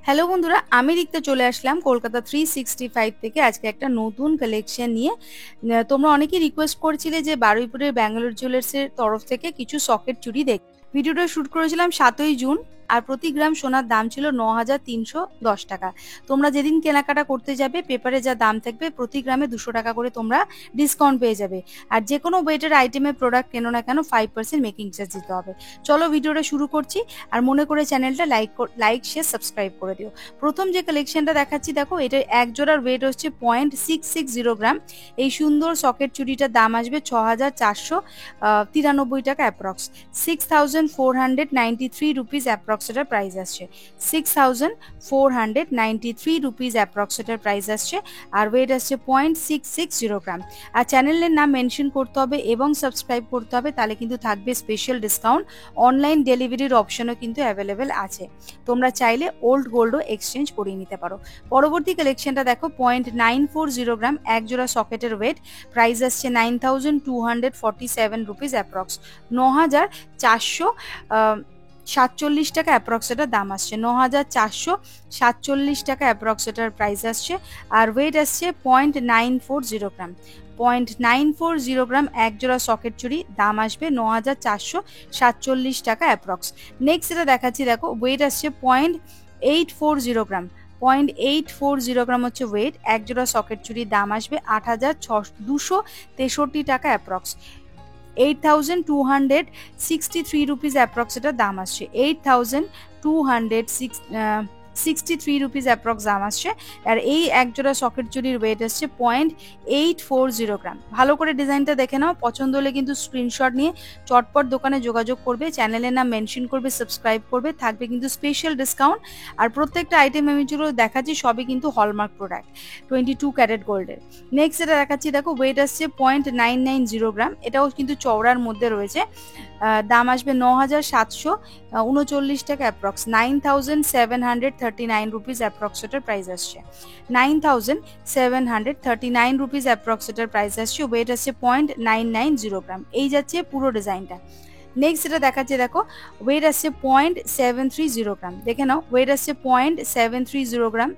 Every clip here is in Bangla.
হ্যালো বন্ধুরা, আমি রিক্তা চলে আসলাম কলকাতা 365 থেকে আজকে একটা নতুন কালেকশন নিয়ে। তোমরা অনেকেই রিকোয়েস্ট করছিলে যে বারুইপুরের ব্যাঙ্গালোর জুয়েলার্সের তরফ থেকে কিছু সকেট চুড়ি দেখ। ভিডিওটা শুট করেছিলাম 7ই জুন, আর প্রতি গ্রাম সোনার দাম ছিল 9,310 টাকা। তোমরা যেদিন কেনাকাটা করতে যাবে পেপারে যা দাম থাকবে প্রতি গ্রামে 200 টাকা করে তোমরা ডিসকাউন্ট পেয়ে যাবে। আর যে কোনো ওয়েটের আইটেমের প্রোডাক্ট কেনো না কেন 5% মেকিং চার্জ দিতে হবে। চলো ভিডিওটা শুরু করছি, আর মনে করে চ্যানেলটা লাইক শেয়ার সাবস্ক্রাইব করে দিও। প্রথম যে কালেকশনটা দেখাচ্ছি দেখো, এটা এক জোড়ার ওয়েট হচ্ছে 0.660 গ্রাম। এই সুন্দর সকেট চুড়িটার দাম আসবে 6,493 টাকা অ্যাপ্রক্স। 6,493 রুপিস অ্যাপ্রক্স এটার প্রাইস আসছে। 6,493 রুপিস অ্যাপ্রক্স এটার প্রাইস আসছে, আর ওয়েট আসছে 0.660 গ্রাম। আর চ্যানেলের নাম মেনশন করতে হবে এবং সাবস্ক্রাইব করতে হবে, তাহলে কিন্তু থাকবে স্পেশাল ডিসকাউন্ট। অনলাইন ডেলিভারির অপশনও কিন্তু অ্যাভেলেবেল আছে। তোমরা চাইলে ওল্ড গোল্ডও এক্সচেঞ্জ করিয়ে নিতে পারো। পরবর্তী কালেকশনটা দেখো, 0.940 গ্রাম এক জোড়া সকেটের ওয়েট, প্রাইস আসছে 9,247 রুপিস অ্যাপ্রক্স। 9,447 টাকা অ্যাপ্রক্স এটার দাম আসছে। 9,447 টাকা অ্যাপ্রক্স এটার প্রাইস আসছে, আর ওয়েট আসছে 0.940 গ্রাম। 0.940 গ্রাম এক জোড়া সকেট চুড়ি, দাম আসবে 9,447 টাকা অ্যাপ্রক্স। নেক্সট এটা দেখাচ্ছি দেখো, ওয়েট আসছে 0.840 গ্রাম। 0.840 গ্রাম হচ্ছে ওয়েট, এক জোড়া সকেট চুড়ির দাম আসবে 8,263 টাকা অ্যাপ্রক্স। 8,263 রুপিস অ্যাপ্রক্স এটার দাম আসছে। 8,263 রুপিস অ্যাপ্রক্স দাম আসছে। আর এই এক জোড়া সকেট চুড়ির ওয়েট আসছে 0.840 গ্রাম। ভালো করে ডিজাইনটা দেখে নাও, পছন্দ হলে কিন্তু স্ক্রিনশট নিয়ে চটপট দোকানে যোগাযোগ করবে, চ্যানেলের নাম মেনশন করবে, সাবস্ক্রাইব করবে, থাকবে কিন্তু স্পেশাল ডিসকাউন্ট। আর প্রত্যেকটা আইটেম আমি যেগুলো দেখাচ্ছি সবই কিন্তু হলমার্ক প্রোডাক্ট, 22 ক্যারেট গোল্ডের। নেক্সট এটা দেখাচ্ছি দেখো, ওয়েট আসছে 0.990 গ্রাম, এটাও কিন্তু চওড়ার মধ্যে রয়েছে। দাম আসবে 9,739 টাকা অ্যাপ্রক্স। 9,739 রুপিস অ্যাপ্রক্স এটার প্রাইস আসছে। 9,739 রুপিস অ্যাপ্রক্স এটার প্রাইস আসছে। ওয়েট আসছে 0.990 গ্রাম। এই যাচ্ছে পুরো ডিজাইনটা। নেক্সট এটা দেখাচ্ছে দেখো, ওয়েট আসছে 0.730 গ্রাম। দেখে নাও, ওয়েট আসছে 0.730 গ্রাম,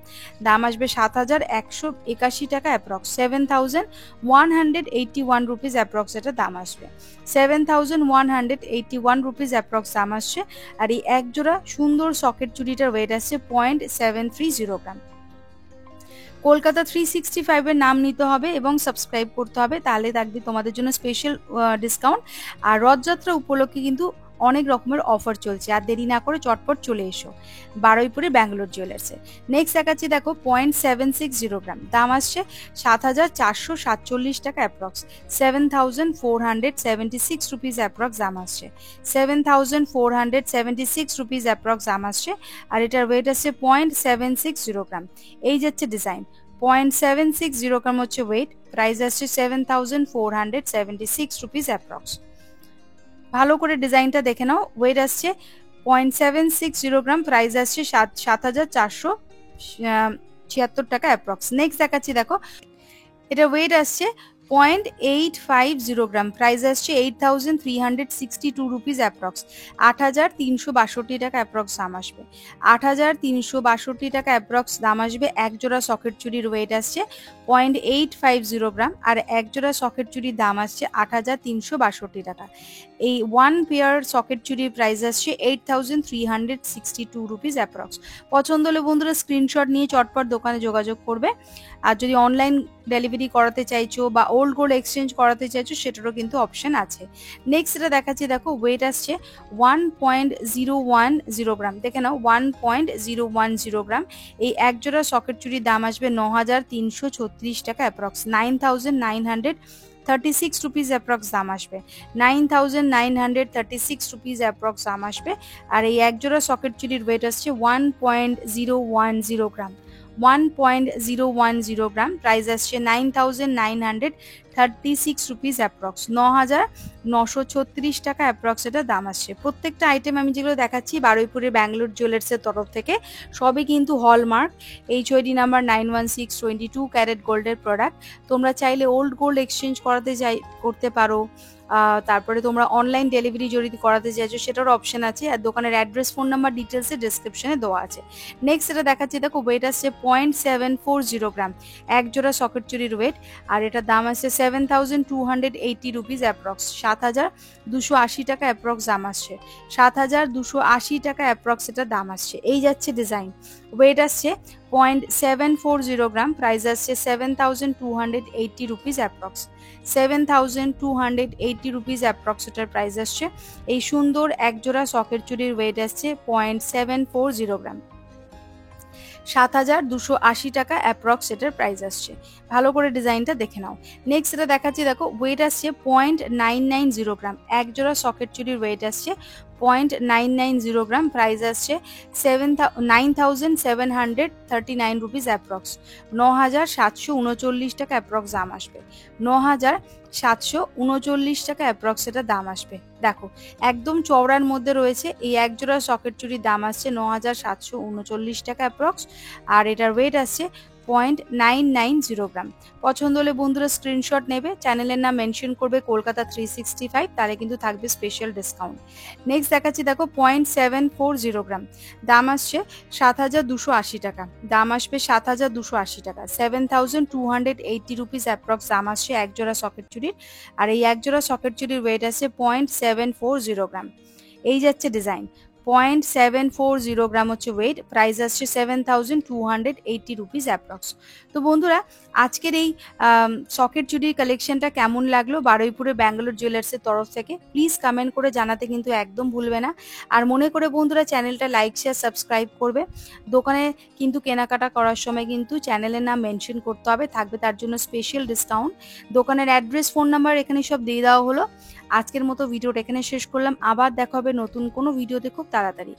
দাম আসবে 7,181 টাকা অ্যাপ্রক্স। 7,181 রুপিস অ্যাপ্রক্স এটা দাম আসবে। 7,181 রুপিস অ্যাপ্রক্স দাম আসছে। আর এই এক জোড়া সুন্দর সকেট চুড়িটার ওয়েট আসছে 0.730 গ্রাম। কলকাতা 365 এর নাম নিতে হবে এবং সাবস্ক্রাইব করতে হবে, তাহলে থাকবে তোমাদের জন্য স্পেশাল ডিসকাউন্ট। আর রথযাত্রা উপলক্ষে কিন্তু অনেক রকমের অফার চলছে, আর দেরি না করে চটপট চলে এসো বারুইপুরে ব্যাঙ্গালোর জুয়েলার্সে। নেক্সট দেখাচ্ছি দেখো, 0.760 গ্রাম, দাম আসছে 7,447 টাকা অ্যাপ্রক্স। 7,476 রুপিস অ্যাপ্রক্স দাম আসছে। 7,476 রুপিস অ্যাপ্রক্স দাম আসছে, আর এটার ওয়েট আসছে 0.760 গ্রাম। এই যাচ্ছে ডিজাইন, 0.760 গ্রাম হচ্ছে ওয়েট, প্রাইস আসছে 7,476 রুপিস অ্যাপ্রক্স। ভালো করে ডিজাইনটা দেখে নাও, ওয়েট আসছে 0.760 গ্রাম, প্রাইস আসছে 7,476 টাকা অ্যাপ্রক্স। নেক্সট দেখাচ্ছি দেখো, এটা ওয়েট আসছে 0.850 গ্রাম, প্রাইস আসছে 8,362 রুপিস অ্যাপ্রক্স। 8,362 টাকা অ্যাপ্রক্স দাম আসবে। 8,362 টাকা অ্যাপ্রক্স দাম আসবে। এক জোড়া সকেট চুড়ির ওয়েট আসছে 0.850 গ্রাম, আর এক জোড়া সকেট চুড়ির দাম আসছে 8,362 টাকা। এই ওয়ান পেয়ার সকেট চুড়ির প্রাইস আসছে 8,362 রুপিস অ্যাপ্রক্স। পছন্দ হলে বন্ধুরা স্ক্রিনশট নিয়ে চটপট দোকানে যোগাযোগ করবে। আর যদি অনলাইন ডেলিভারি করাতে চাইছো বা ওল্ড গোল্ড এক্সচেঞ্জ করাতে চাইছো, সেটারও কিন্তু অপশন আছে। নেক্সট এটা দেখাচ্ছি দেখো, ওয়েট আসছে 1.010 গ্রাম। দেখে নাও, 1.010 গ্রাম। এই এক জোড়া সকেট চুড়ির দাম আসবে 9,336 টাকা অ্যাপ্রক্স। 9,936 রুপিস অ্যাপ্রক্স দাম আসবে। 9,936 রুপিস অ্যাপ্রক্স দাম আসবে। আর এই এক জোড়া সকেট চুড়ির ওয়েট আসছে 1.010 গ্রাম। 1.010 গ্রাম, প্রাইস আসছে 9,936 36 রুপিস অ্যাপ্রক্স, 9,936 টাকা অ্যাপ্রক্স এটা দাম আসছে। প্রত্যেকটা আইটেম আমি যেগুলো দেখাচ্ছি বারুইপুরের ব্যাঙ্গালোর জুয়েলার্সের তরফ থেকে, সবই কিন্তু হলমার্ক HOD নাম্বার 916 22 ক্যারেট গোল্ডের প্রোডাক্ট। তোমরা চাইলে ওল্ড গোল্ড এক্সচেঞ্জ করতে পারো, তারপরে তোমরা অনলাইন ডেলিভারি যদি করাতে চাইছো সেটার অপশন আছে, আর দোকানের অ্যাড্রেস ফোন নাম্বার ডিটেলসে ডিসক্রিপশনে দেওয়া আছে। নেক্সট এটা দেখাচ্ছি, দেখো ওয়েট আসছে 0.740 গ্রাম, এক জোড়া সকেট চুরির ওয়েট, আর এটার দাম আসছে 7,280 রুপিস অ্যাপ্রক্স, 7,280 টাকা অ্যাপ্রক্স দাম আসছে, 7,280 টাকা অ্যাপ্রক্স এটা দাম আসছে। এই যাচ্ছে ডিজাইন, ওয়েট আসছে 0.740 গ্রাম, প্রাইস আসছে 7,280 রুপিস অ্যাপ্রক্স, 7,280 রুপিস অ্যাপ্রক্স এটার প্রাইস আসছে। এই সুন্দর একজোড়া সকেট চুরির ওয়েট আসছে 0.740 গ্রাম, 7,280 টাকা অ্যাপ্রক্স এটার প্রাইস আসছে। ভালো করে ডিজাইনটা দেখে নাও। নেক্সট এটা দেখাচ্ছি, দেখো ওয়েট আসছে 0.990 গ্রাম, এক জোড়া সকেট চুরির ওয়েট আসছে 0.990 গ্রাম, প্রাইস আসছে 9,739 রুপিস অ্যাপ্রক্স, 9,739 টাকা অ্যাপ্রক্স দাম আসবে, 9,739 টাকা অ্যাপ্রক্স এটা দাম আসবে। দেখো একদম চওড়ার মধ্যে রয়েছে, এই এক জোড়া সকেট চুরির দাম আসছে 9,739 টাকা অ্যাপ্রক্স, আর এটার ওয়েট আসছে 0.990 গ্রাম। পছন্দ হলে বন্ধুরা স্ক্রিনশট নেবে, চ্যানেলের নাম মেনশন করবে কলকাতা 365, তাহলে কিন্তু থাকবে স্পেশাল ডিসকাউন্ট। নেক্সট দেখাচ্ছি, দেখো 0.740 গ্রাম, দাম আসছে 7,280 টাকা, দাম আসবে 7,280 টাকা, 7,280 রুপিস অ্যাপ্রক্স দাম আসছে এক জোড়া সকেট চুরির, আর এই এক জোড়া সকেট চুরির ওয়েট আছে 0.740 গ্রাম। এই যাচ্ছে ডিজাইন, 0.740 গ্রাম হচ্ছে ওয়েট, প্রাইস আসছে 7,280 রুপিস অ্যাপ্রক্স। তো বন্ধুরা আজকের এই সকেট চুরির কালেকশনটা কেমন লাগলো বারুইপুরের ব্যাঙ্গালোর জুয়েলার্সের তরফ থেকে, প্লিজ কমেন্ট করে জানাতে কিন্তু একদম ভুলবে না। আর মনে করে বন্ধুরা চ্যানেলটা লাইক শেয়ার সাবস্ক্রাইব করবে। দোকানে কিন্তু কেনাকাটা করার সময় কিন্তু চ্যানেলের নাম মেনশন করতে হবে, থাকবে তার জন্য স্পেশাল ডিসকাউন্ট। দোকানের অ্যাড্রেস ফোন নাম্বার এখানে সব দিয়ে দেওয়া হলো। আজকের মতো ভিডিওটা এখানে শেষ করলাম, আবার দেখা হবে নতুন কোনো ভিডিওতে খুব তাড়াতাড়ি।